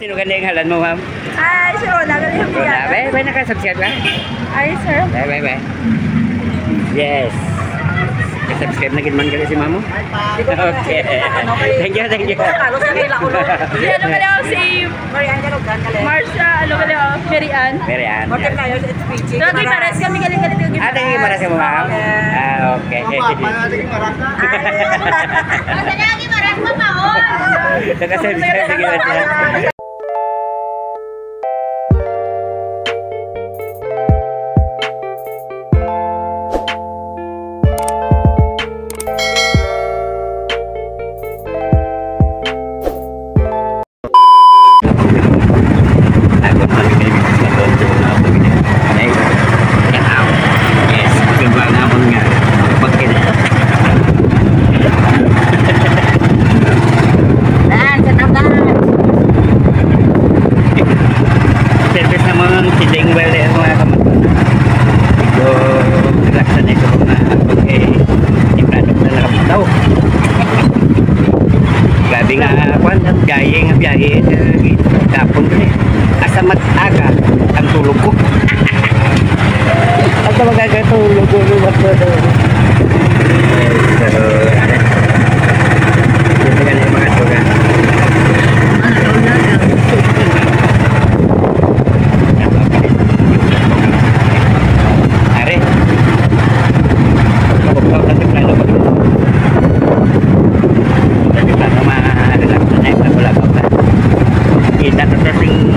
Sino galing halan mo, ma'am? Ay, si Rona. Galing yung Rona, bay, nakasubscribe ka? Ay, sir. Bay. Yes. Subscribe na gilman gali si mamo. Okay. Thank you. Si ano gali ako si Marsha, ano gali ako? Mary-Ann. Lagi maras kami galing-galing yung gimana. Ate, maras mo, ma'am? Okay. Masa lagi maras mo, maon. Nakasubscribe na gilman siya. Biyahe kapon ko eh. Asa mag-aga ang tulog ko. Asa mag-aga tulog ko. So, ito ka na yung mga tuga. Are. Kapag natin plano pa. Natin plano ma-relax na yung nabulagaw ka. Kita terusing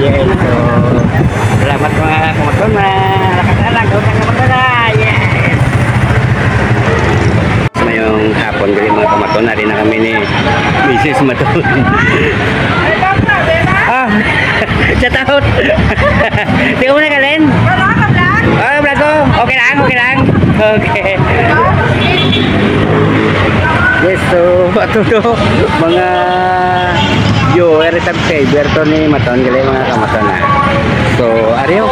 yes, so selamat mga kamatun lakas-alang daw ng kamatun yes. Mayong hapon gali mga kamatun na rin na kami ni Mrs. Matun. Sa taot di ko na kalin vlog ko okay lang okay. Yes, so ato do mga viewer at subscriber to ni Maton gali mga kamaton na. So ariyo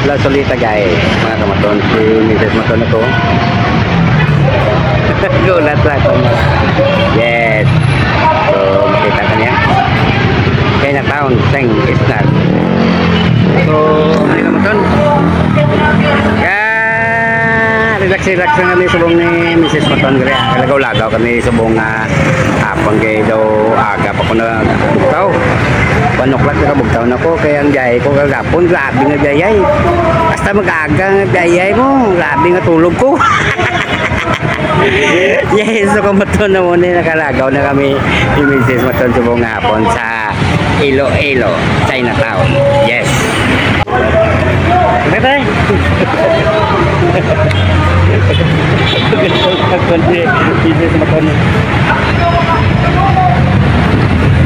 la solita guys mga kamaton si Mrs. Maton ako. Gulat lah ko. Yes. So kita kan ya. Kaya taon sing is not. So mga kamaton. Relax na kami subong ni Mrs. Maton gali. Lagaw-lagaw kami subong hapon kay daw aga pa ko na bugtaw. 1 o'clock na bugtaw na ko kaya ang biyahe ko kagapon grabe nga biyahe. Basta mag-aga nga biyahe mo, grabe nga tulog ko. Yes, so kumaton na muna nakalagaw na kami ni Mrs. Maton subong hapon sa Iloilo, Chinatown. Yes. Okay. Bisnis makan.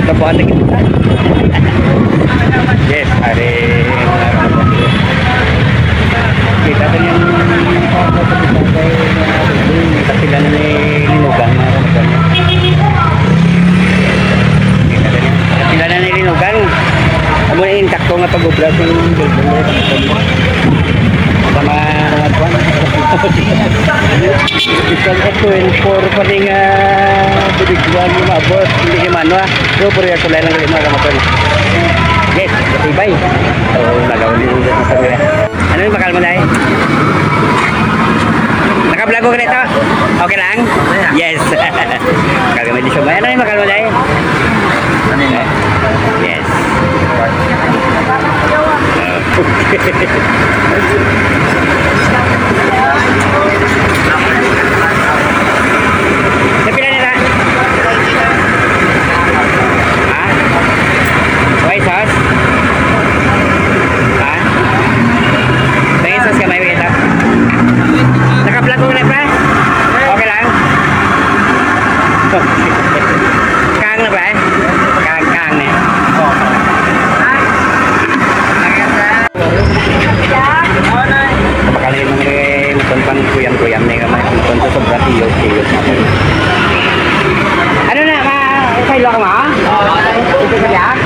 Tapuan lagi kita. Yes, hari kita kan yang katilan ni linugan katilan ni linugan. Amo ni takto nga pag-obras ng sama mga tuwan. Isang ito for pa rin bibigyan yung mabot hindi kimano so puri ako lang ng mga kamaton. Yes, ibay so nagaw din sa sarili. Ano yung bakal mo dahil? Naka-vlog ko ganito? Okay lang? Yes. Kagamay di siya ba? Ano yung bakal mo dahil? Yes. Napila nila? Ha? White sauce? Ha? Tingin sauce ka may wita? Naka-vlog ko na pa? Okay lang? Kang na ba eh? Kang na eh. Kapakali mo ni Maton kuyam-kuyam na kamay Maton to sobra tiyog ano na kailo ka ma? Ito sa biyak?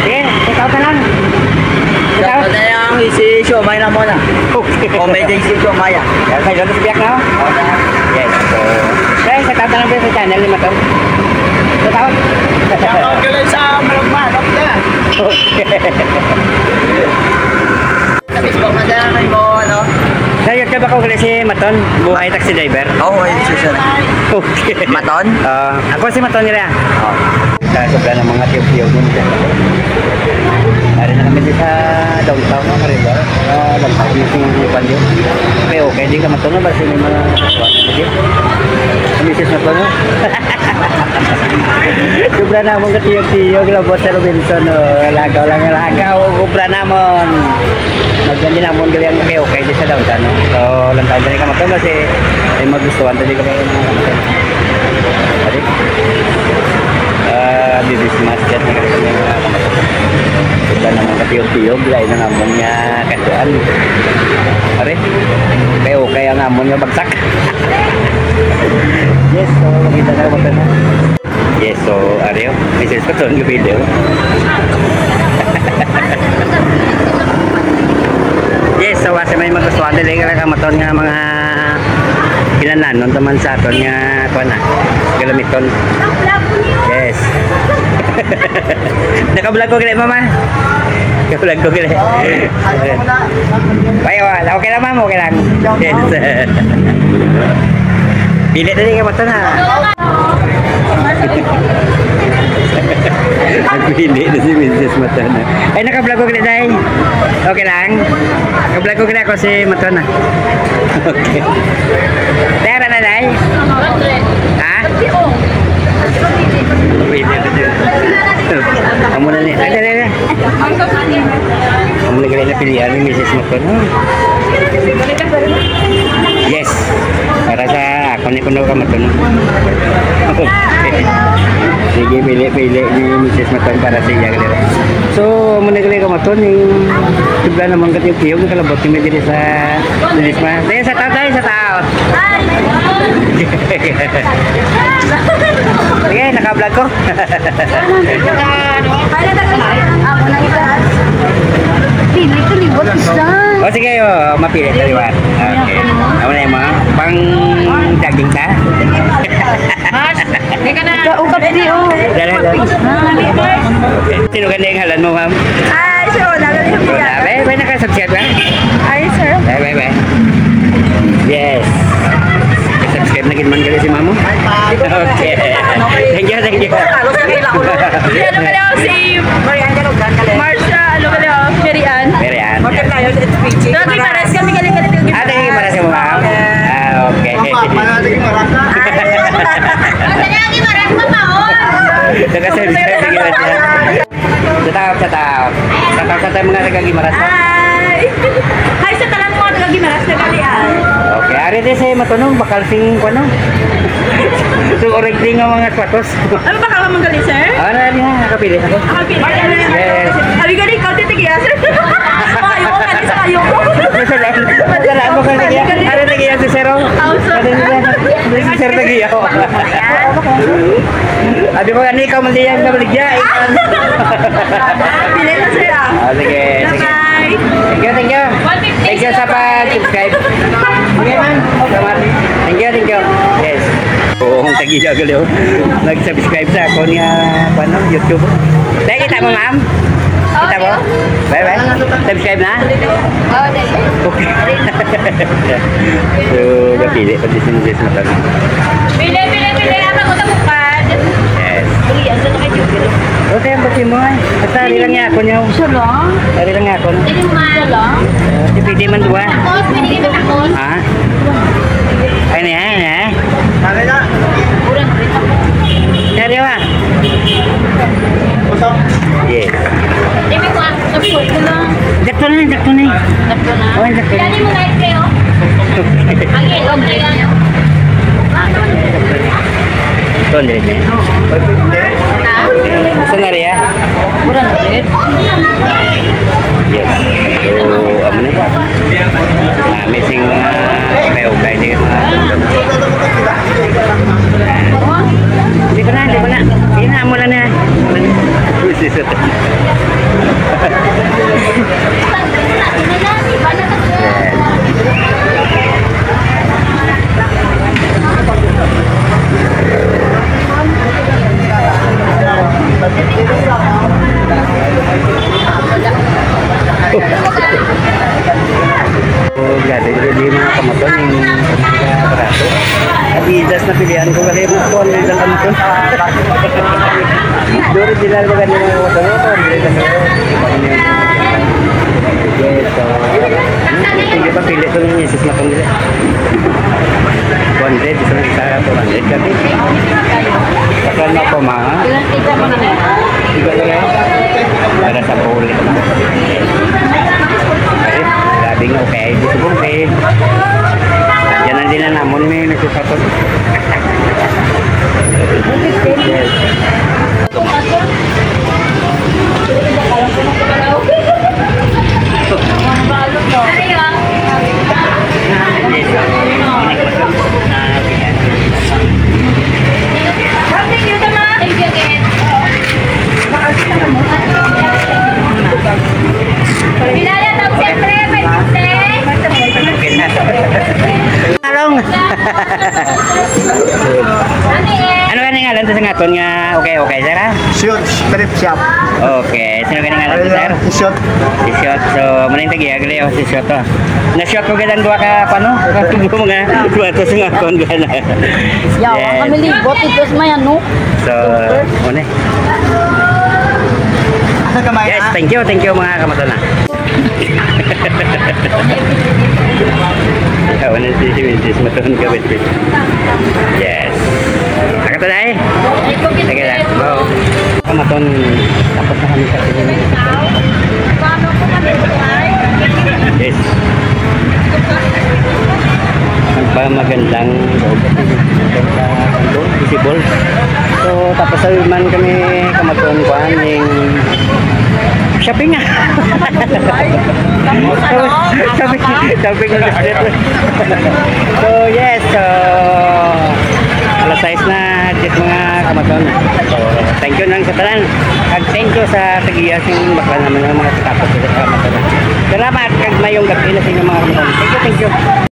Sige, ikaw ka lang ikaw na yung si Siomay na muna o may day si Siomay kailo sa biyak na? Yes, so guys, sa tanong ba sa channel ni Maton? Tatawag? Shoutout ka lang sa malagmanok na. Okay. Sa Facebook, madalangay mo, ano? Sa YouTube ako ulit si Maton, buhay taxi driver. Oo, ayun siya. Okay. Maton? Ako si Maton nila. Oo. Sobra ng mga tiyog-tiyog mo dito. Hari na kami dito sa downtown ng Maribor. Downtown yung panyo. Okay din ka Maton ba? Kasi may mga swat. Sige. Misis Maton. Sobra na mong katiyog-tiyog. Labot sa Robinson. Lagaw lang yung lagaw. Sobra namon. Maganda namon gali ang okay di sa downtown. So, lantaw din ka Maton kasi ay magustuhan din ka mga Maton. Hari. Bibis masjid na kasi yung mga kamatapos. Sudah naman katiyog-tiyog, lain ang amon niya kasuan. Pare, okay ang amon niya bagsak. Yes, so makita na naman na. Yes, so Areo, message ko doon yung video. Yes, so kasi may magustuhan din ka kamaton nga mga kinanan nun taman sa aton nga kuha na, galamiton. Yes. Naka-vlog ko gila mama. Naka-vlog ko gila. Bayo, okay lang ma'am, okay lang. Yes. Pilit na rin ka mata na. Nagpili na si Mrs. Matana. Ay, naka-vlog ko gila dahil. Okay lang. Naka-vlog ko gila ako si Matana. Okay. Tara na dahil. Ha? Kamu na ni. Ada. Kamu lagi na pilihan ni Mrs. Maton. Yes. Para sa ako ni kuno ka Maton. Sige, pili ni Mrs. Maton para sa iya gani. So, mo nagali ka Maton yung tubla naman katiyog ng kalabot ni diri sa Dinisma. Dahil sa tao. Sige, naka-vlog ko. Pili ko libot isa. O sige, mapili sa liwan. Okay. Ano na yung mga pang daging ka? Mas, hindi ka na. Ugap di o. Dala. Okay. Sino ganda yung halan mo, ma'am? Ay, sir, wala ka rin yung Bye, nakasubscribe ka? Ay, sir. Bye. Yes. Subscribe na ginaman gali si mamo. Okay. Thank you. Ano ka daw si Marsha, ano ka daw? Merian. Lagi pares kami galing-galing yung Ate, yung para sa ma'am? Okay. Lagi pares pa maon. Nakasubscribe na ginaman siya. Satap. Satap mga nagagimaras pa. Hi sa talang mga nagagimaras na galian. Okay, ari din sa matunong bakal sing kuno. So oreg din nga mga kwatos. Ano ba ka manggali, sir? Ano niya nakapili ako? Yes. Abi gali ikaw titigiya, sir. Ayaw ko kani sa ayaw ko. Wala mo kan lagi. Ari lagi si Sero. Si Sero lagi ako. Abi ko ani ikaw mandiyan ka baligya. Pili na sir. Sige. Bye. Thank you. Thank you sa pag-subscribe. Okay man. Salamat. Thank you. Yes. Oo, ang tagiya gali. Nag-subscribe sa ako niya paano YouTube. Dahil kita mo ma'am. Kita mo. Bye. Subscribe na. Oh, dali. Okay. So, napili pa din si Matan. Pili. Apa ko tabukad? Yes. Dali, asa na kayo? Okay, ang pati mo ay. Basta ari lang niya ako niya. Isa lang? Ari lang niya ako. Hindi mo isa lang? Pwede man dua. Tapos, pinili mo tapos? Ha? Ay na. Kaya na. Urang rin ako. Seryo ba? Yes. Hindi ko support ko lang. Dakto na. Tapos na. Oh, dakto na. Dali mo guys kayo. Again, okay lang. Ito, hindi rin. Gusto na rin, Urang rin. Yes. So, ano na ba? Missing may ukay din. Hindi ko na. Hinamula na. Yes. kuan ni dalam ko. Duro sila mga ganyan mga motor. So, hindi pa pili ito ng Yesus na pangili. 200, isang isa 200 kasi. Sakal na po mga. Tiga na yan. Para sa ulit. Okay, grabe nga okay. Dito po okay. Diyan na din na namon may nagsusatot. Yes. Arong. Ano ka ngalan sa ngaton nga okay sir ha? Shoot, strip shop. Okay, sino ka ngalan sir? Shoot. Si shot. So, muna yung tagi agali ako si shot to. Na-shot ko ganang dua ka paano? Katubo mga duwato sa ngakon gana. Yawa kami libot ito sa mayan no. So, muna. Yes, thank you mga kamatona. Kawan na si Mrs. Maton gawin po. Yes. Ako to dahil. Sige lang. Wow. Kamaton, tapos na kami sa sila. Yes. Magandang visible. So, tapos sa man kami kamaton kuan yung shopping nga. Shopping nga. So, yes. So, alas 6 na dito mga kamaton. So, thank you nang sa tanan. At thank you sa tagiyasing bakla naman ng mga tapos sa kamaton. Salamat kag mayong gabi na sa inyo mga kamaton. Thank you.